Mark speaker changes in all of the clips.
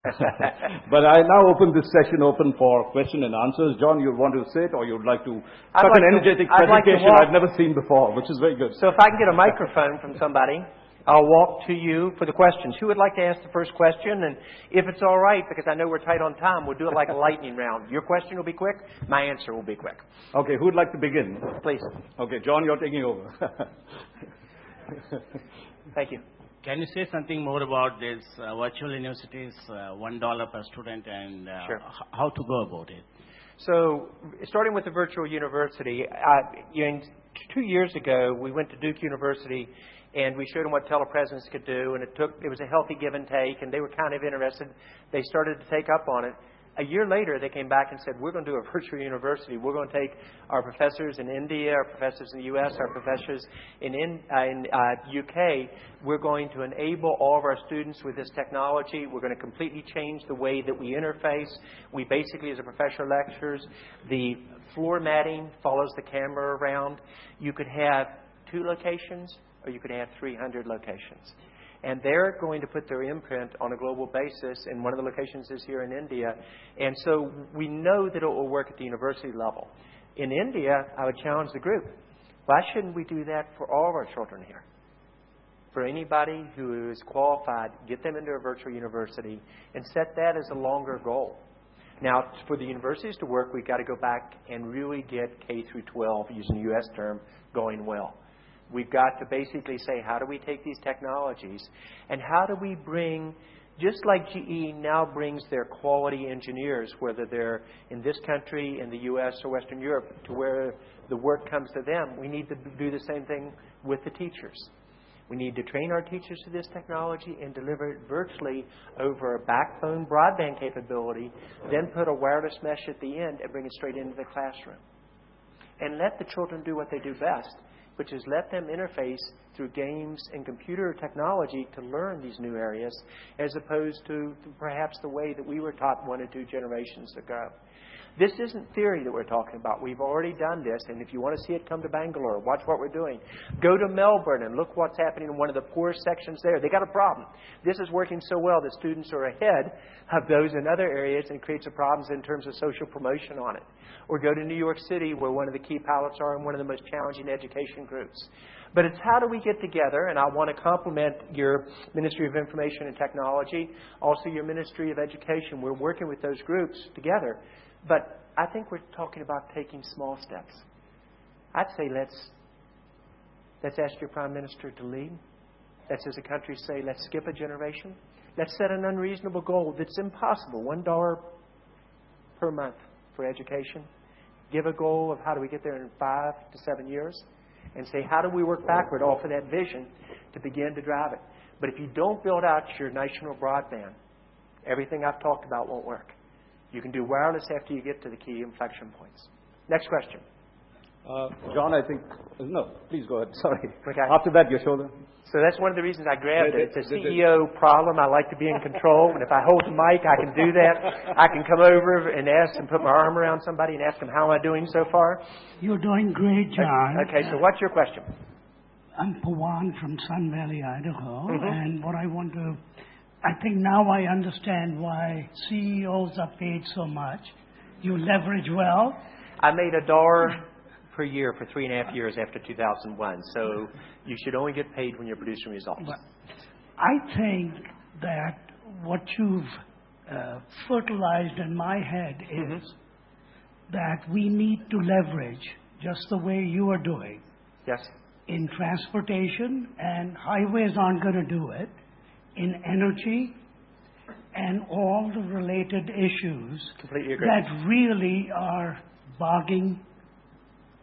Speaker 1: But I now open this session open for question and answers. John, you want to sit or you'd like to such an energetic presentation I've never seen before, which is very good.
Speaker 2: So if I can get a microphone from somebody, I'll walk to you for the questions. Who would like to ask the first question? And if it's all right, because I know we're tight on time, we'll do it like a lightning round. Your question will be quick. My answer will be quick.
Speaker 1: Okay, who would like to begin?
Speaker 2: Please.
Speaker 1: Okay, John, you're taking over.
Speaker 2: Thank you.
Speaker 3: Can you say something more about this virtual universities, $1 per student, and
Speaker 2: Sure.
Speaker 3: how to go about it?
Speaker 2: So, starting with the virtual university, 2 years ago, we went to Duke University and we showed them what telepresence could do, and it was a healthy give and take, and they were kind of interested. They started to take up on it. A year later, they came back and said, we're going to do a virtual university. We're going to take our professors in India, our professors in the U.S., our professors in UK. We're going to enable all of our students with this technology. We're going to completely change the way that we interface. We basically, as a professor lectures, the floor matting follows the camera around. You could have 2 locations, or you could have 300 locations. And they're going to put their imprint on a global basis, and one of the locations is here in India. And so we know that it will work at the university level. In India, I would challenge the group. Why shouldn't we do that for all of our children here? For anybody who is qualified, get them into a virtual university and set that as a longer goal. Now, for the universities to work, we've got to go back and really get K through 12, using the U.S. term, going well. We've got to basically say, how do we take these technologies and how do we bring, just like GE now brings their quality engineers, whether they're in this country, in the U.S. or Western Europe, to where the work comes to them, we need to do the same thing with the teachers. We need to train our teachers to this technology and deliver it virtually over a backbone broadband capability, then put a wireless mesh at the end and bring it straight into the classroom. And let the children do what they do best, which is let them interface through games and computer technology to learn these new areas, as opposed to perhaps the way that we were taught 1 or 2 generations ago. This isn't theory that we're talking about. We've already done this, and if you want to see it, come to Bangalore. Watch what we're doing. Go to Melbourne and look what's happening in one of the poorest sections there. They got a problem. This is working so well that students are ahead of those in other areas and creates a problems in terms of social promotion on it. Or go to New York City, where one of the key pilots are in one of the most challenging education groups. But it's how do we get together, and I want to compliment your Ministry of Information and Technology, also your Ministry of Education. We're working with those groups together. But I think we're talking about taking small steps. I'd say let's ask your Prime Minister to lead. Let's, as a country, say let's skip a generation. Let's set an unreasonable goal that's impossible, $1 per month for education. Give a goal of how do we get there in 5 to 7 years, and say how do we work backward off of that vision to begin to drive it. But if you don't build out your national broadband, everything I've talked about won't work. You can do wireless after you get to the key inflection points. Next question.
Speaker 1: John, I think... No, please go ahead. Sorry.
Speaker 2: Okay.
Speaker 1: After that, your shoulder.
Speaker 2: So that's one of the reasons I grabbed it. It's a CEO problem. I like to be in control. And if I hold the mic, I can do that. I can come over and ask and put my arm around somebody and ask them, how am I doing so far?
Speaker 4: You're doing great, John.
Speaker 2: Okay, so what's your question?
Speaker 4: I'm Pawan from Sun Valley, Idaho. And what I want to... I think now I understand why CEOs are paid so much. You leverage well.
Speaker 2: I made $1 per year for 3.5 years after 2001. So you should only get paid when you're producing results.
Speaker 4: But I think that what you've fertilized in my head is that we need to leverage just the way you are doing.
Speaker 2: Yes.
Speaker 4: In transportation, and highways aren't going to do it. In energy and all the related issues
Speaker 2: Completely agree.
Speaker 4: that really are bogging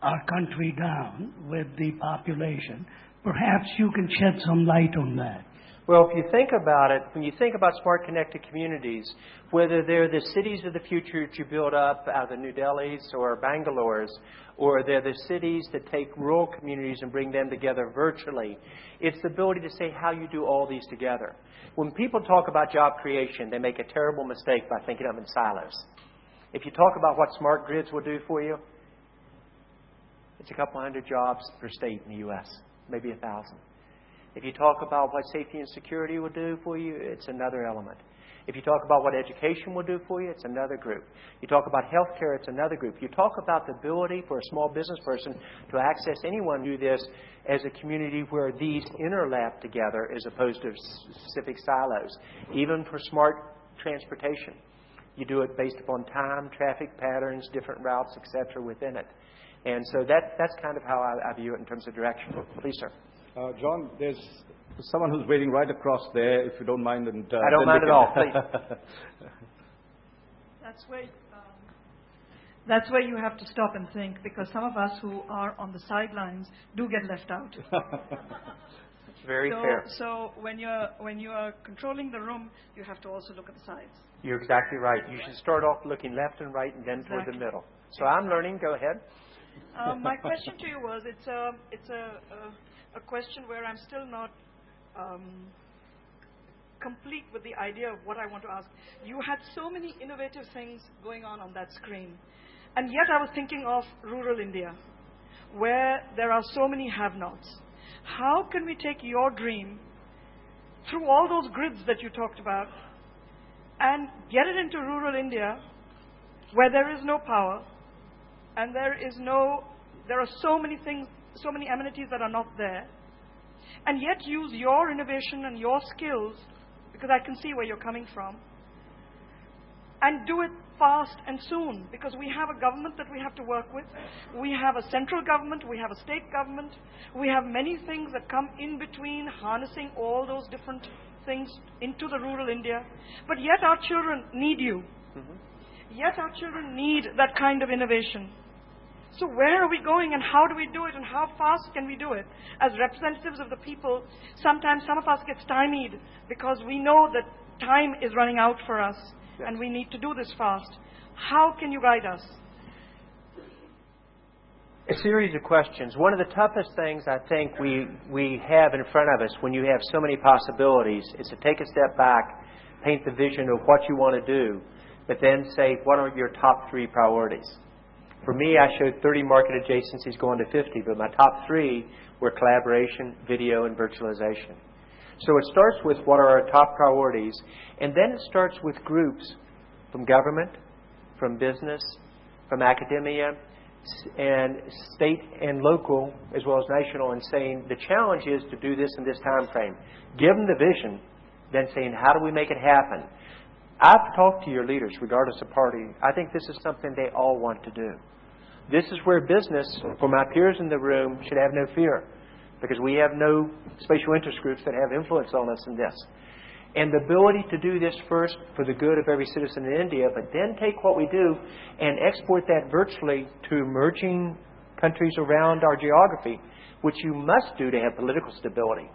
Speaker 4: our country down with the population. Perhaps you can shed some light on that.
Speaker 2: Well, if you think about it, when you think about smart connected communities, whether they're the cities of the future that you build up out of the New Delhi's or Bangalore's, or they're the cities that take rural communities and bring them together virtually, it's the ability to say how you do all these together. When people talk about job creation, they make a terrible mistake by thinking of them in silos. If you talk about what smart grids will do for you, it's a couple hundred jobs per state in the U.S., maybe 1,000. If you talk about what safety and security will do for you, it's another element. If you talk about what education will do for you, it's another group. You talk about healthcare, it's another group. You talk about the ability for a small business person to access anyone who do this as a community where these interlap together as opposed to specific silos. Even for smart transportation, you do it based upon time, traffic patterns, different routes, etc. within it. And so that's kind of how I view it in terms of direction. Please, sir.
Speaker 1: John, there's someone who's waiting right across there, if you don't mind. And
Speaker 2: I don't mind at all, please.
Speaker 5: That's where you have to stop and think, because some of us who are on the sidelines do get left out.
Speaker 2: It's very fair.
Speaker 5: So when you are controlling the room, you have to also look at the sides.
Speaker 2: You're exactly right. You should start off looking left and right and then toward the middle. So I'm learning. Go ahead.
Speaker 5: My question to you was, it's a question where I'm still not complete with the idea of what I want to ask. You had so many innovative things going on that screen. And yet I was thinking of rural India, where there are so many have-nots. How can we take your dream through all those grids that you talked about and get it into rural India, where there is no power, and there are so many things, so many amenities that are not there, and yet use your innovation and your skills, because I can see where you're coming from, and do it fast and soon, because we have a government that we have to work with. We have a central government, we have a state government, we have many things that come in between, harnessing all those different things into the rural India. But yet our children need you. Mm-hmm. Yet our children need that kind of innovation. So where are we going, and how do we do it, and how fast can we do it? As representatives of the people, sometimes some of us get stymied because we know that time is running out for us. Yes. And we need to do this fast. How can you guide us?
Speaker 2: A series of questions. One of the toughest things I think we have in front of us when you have so many possibilities is to take a step back, paint the vision of what you want to do, but then say, what are your top 3 priorities? For me, I showed 30 market adjacencies going to 50, but my top 3 were collaboration, video, and virtualization. So it starts with what are our top priorities, and then it starts with groups from government, from business, from academia, and state and local, as well as national, and saying the challenge is to do this in this time frame. Give them the vision, then saying, how do we make it happen? I've talked to your leaders, regardless of party. I think this is something they all want to do. This is where business, for my peers in the room, should have no fear, because we have no special interest groups that have influence on us in this. And the ability to do this first for the good of every citizen in India, but then take what we do and export that virtually to emerging countries around our geography, which you must do to have political stability.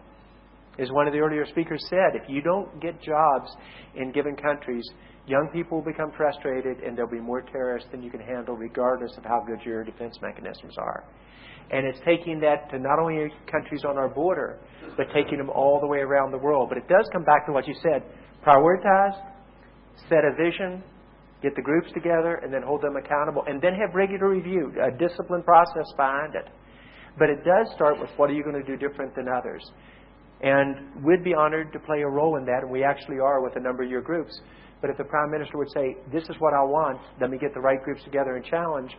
Speaker 2: As one of the earlier speakers said, if you don't get jobs in given countries, young people will become frustrated and there'll be more terrorists than you can handle, regardless of how good your defense mechanisms are. And it's taking that to not only countries on our border, but taking them all the way around the world. But it does come back to what you said. Prioritize, set a vision, get the groups together, and then hold them accountable. And then have regular review, a disciplined process behind it. But it does start with what are you going to do different than others. And we'd be honored to play a role in that, and we actually are with a number of your groups. But if the Prime Minister would say, this is what I want, let me get the right groups together and challenge,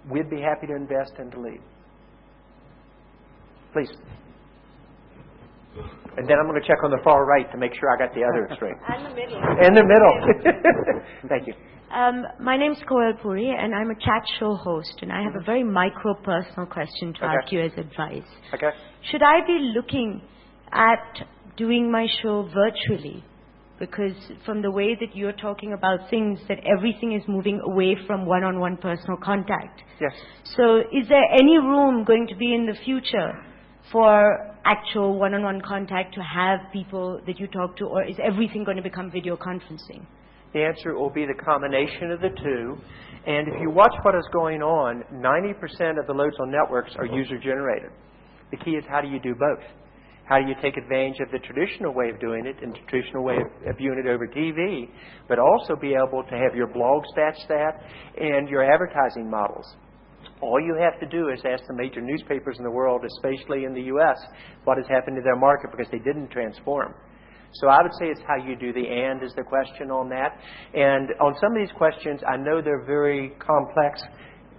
Speaker 2: we'd be happy to invest and to lead. Please. And then I'm going to check on the far right to make sure I got the other extreme.
Speaker 6: And the middle.
Speaker 2: In the middle. Thank you.
Speaker 6: My name's Koel Puri, and I'm a chat show host, and I have a very micro-personal question to ask you as advice.
Speaker 2: Okay.
Speaker 6: Should I be looking at doing my show virtually? Because from the way that you're talking about things, that everything is moving away from one-on-one personal contact.
Speaker 2: Yes.
Speaker 6: So is there any room going to be in the future for actual one-on-one contact to have people that you talk to, or is everything going to become video conferencing?
Speaker 2: The answer will be the combination of the two. And if you watch what is going on, 90% of the loads on networks are user-generated. The key is, how do you do both? How do you take advantage of the traditional way of doing it and the traditional way of viewing it over TV, but also be able to have your blogs match that and your advertising models? All you have to do is ask the major newspapers in the world, especially in the U.S., what has happened to their market because they didn't transform. So I would say it's how you do the and is the question on that. And on some of these questions, I know they're very complex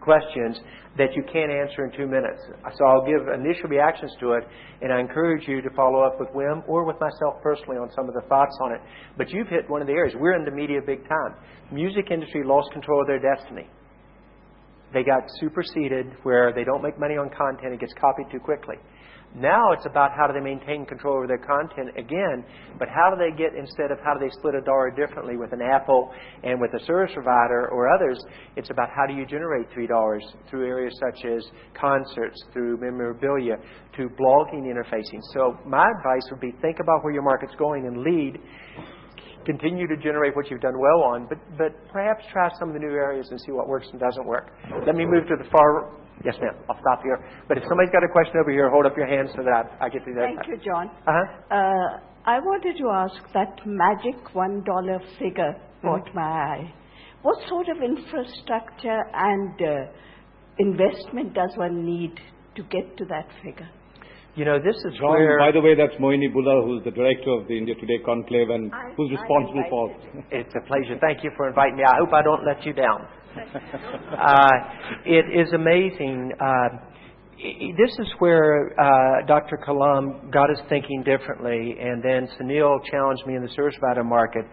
Speaker 2: questions that you can't answer in 2 minutes. So I'll give initial reactions to it, and I encourage you to follow up with Wim or with myself personally on some of the thoughts on it. But you've hit one of the areas. We're in the media big time. Music industry lost control of their destiny. They got superseded where they don't make money on content. It gets copied too quickly. Now it's about how do they maintain control over their content again, but how do they get, instead of how do they split a dollar differently with an Apple and with a service provider or others, it's about how do you generate $3 through areas such as concerts, through memorabilia, to blogging interfacing. So my advice would be think about where your market's going and lead. Continue to generate what you've done well on, but perhaps try some of the new areas and see what works and doesn't work. Let me move to the far... Yes, ma'am. I'll stop here. But if somebody's got a question over here, hold up your hand so that I get to that.
Speaker 7: Thank you, John.
Speaker 2: Uh-huh.
Speaker 7: I wanted to ask, that magic $1 figure caught my eye. What sort of infrastructure and investment does one need to get to that figure?
Speaker 2: You know, this is
Speaker 1: John,
Speaker 2: where...
Speaker 1: by the way, that's Mohini Bulla, who's the director of the India Today Conclave and who's responsible for...
Speaker 2: It's a pleasure. Thank you for inviting me. I hope I don't let you down. It is amazing. This is where Dr. Kalam got us thinking differently, and then Sunil challenged me in the service provider market.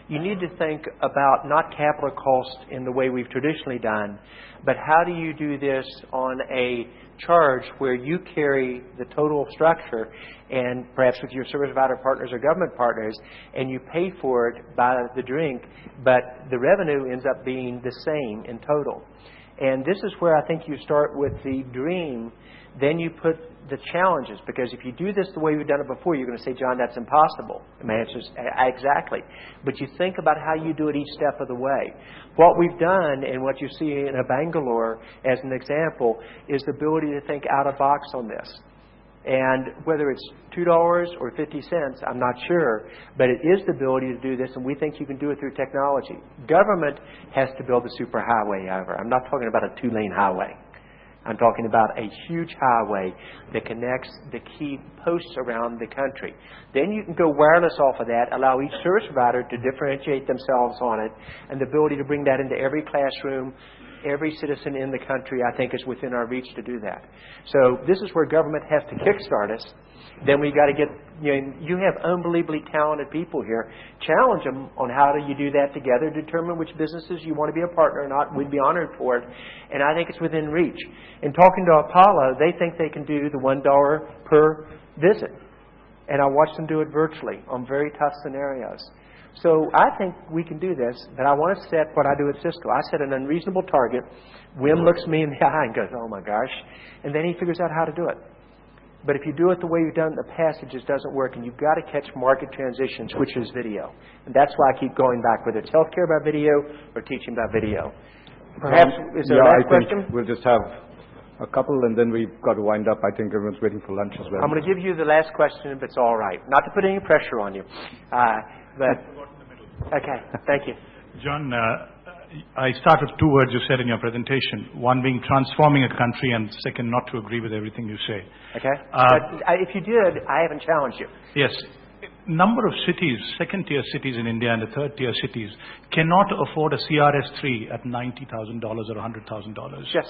Speaker 2: You need to think about not capital cost in the way we've traditionally done, but how do you do this on a charge where you carry the total structure, and perhaps with your service provider partners or government partners, and you pay for it by the drink, but the revenue ends up being the same in total. And this is where I think you start with the dream, then you put the challenges, because if you do this the way we've done it before, you're going to say, John, that's impossible. And my answer is exactly. But you think about how you do it each step of the way. What we've done, and what you see in a Bangalore as an example, is the ability to think out of box on this. And whether it's $2 or 50 cents, I'm not sure, but it is the ability to do this, and we think you can do it through technology. Government has to build a superhighway, however. I'm not talking about a 2-lane highway. I'm talking about a huge highway that connects the key posts around the country. Then you can go wireless off of that, allow each service provider to differentiate themselves on it, and the ability to bring that into every classroom, every citizen in the country, I think, is within our reach to do that. So this is where government has to kickstart us. Then we got to get, you have unbelievably talented people here. Challenge them on how do you do that together. Determine which businesses you want to be a partner or not. We'd be honored for it. And I think it's within reach. In talking to Apollo, they think they can do the $1 per visit. And I watched them do it virtually on very tough scenarios. So I think we can do this, but I want to set what I do at CISCO. I set an unreasonable target. Wim looks me in the eye and goes, oh my gosh. And then he figures out how to do it. But if you do it the way you've done it in the past, it just doesn't work. And you've got to catch market transitions, which is video. And that's why I keep going back, whether it's healthcare by video or teaching by video. Perhaps, is there a last question?
Speaker 1: We'll just have a couple, and then we've got to wind up. I think everyone's waiting for lunch as well.
Speaker 2: I'm going to give you the last question, if it's all right. Not to put any pressure on you. But okay, thank you.
Speaker 8: John, I start with 2 words you said in your presentation. One being transforming a country, and second, not to agree with everything you say.
Speaker 2: Okay. But if you did, I haven't challenged you.
Speaker 8: Yes. Number of cities, second-tier cities in India and the third-tier cities, cannot afford a CRS-3 at $90,000 or $100,000.
Speaker 2: Yes.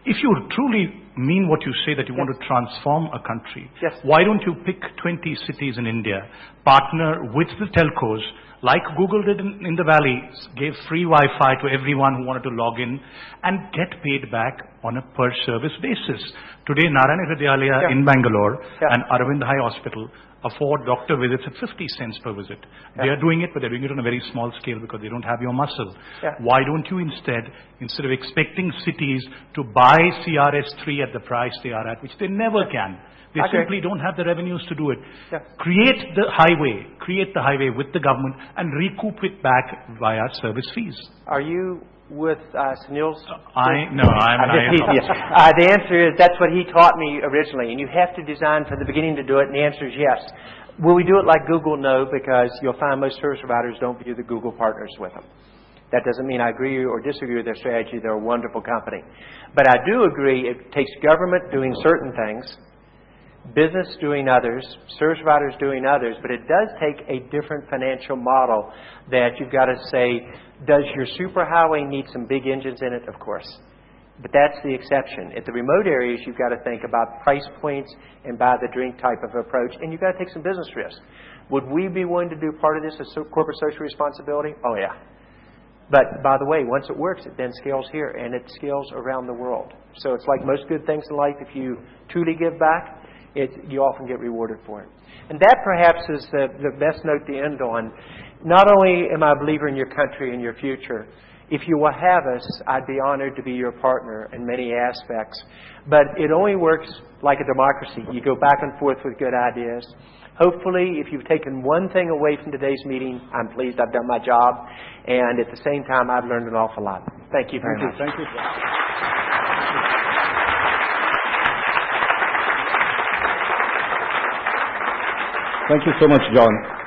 Speaker 8: If you truly mean what you say, that you want to transform a country,
Speaker 2: yes,
Speaker 8: why don't you pick 20 cities in India, partner with the telcos, like Google did in the Valley, gave free Wi-Fi to everyone who wanted to log in, and get paid back on a per-service basis. Today, Narayana Hridayalaya in Bangalore and Aravind High Hospital afford doctor visits at 50 cents per visit. They are doing it, but they're doing it on a very small scale because they don't have your muscle. Why don't you instead of expecting cities to buy CRS-3 at the price they are at, which they never can, they simply don't have the revenues to do it. Create the highway with the government and recoup it back via service fees.
Speaker 2: Are you with Sunil's?
Speaker 8: No, I'm
Speaker 2: the answer is that's what he taught me originally, and you have to design from the beginning to do it, and the answer is yes. Will we do it like Google? No, because you'll find most service providers don't view the Google partners with them. That doesn't mean I agree or disagree with their strategy. They're a wonderful company. But I do agree it takes government doing certain things, business doing others, service providers doing others, but it does take a different financial model that you've got to say, does your superhighway need some big engines in it? Of course. But that's the exception. At the remote areas, you've got to think about price points and buy the drink type of approach, and you've got to take some business risk. Would we be willing to do part of this as corporate social responsibility? Oh, yeah. But, by the way, once it works, it then scales here, and it scales around the world. So it's like most good things in life. If you truly give back, you often get rewarded for it. And that perhaps is the best note to end on. Not only am I a believer in your country and your future, if you will have us, I'd be honored to be your partner in many aspects. But it only works like a democracy. You go back and forth with good ideas. Hopefully, if you've taken one thing away from today's meeting, I'm pleased I've done my job. And at the same time, I've learned an awful lot. Thank you very much.
Speaker 1: Thank you. Thank you so much, John.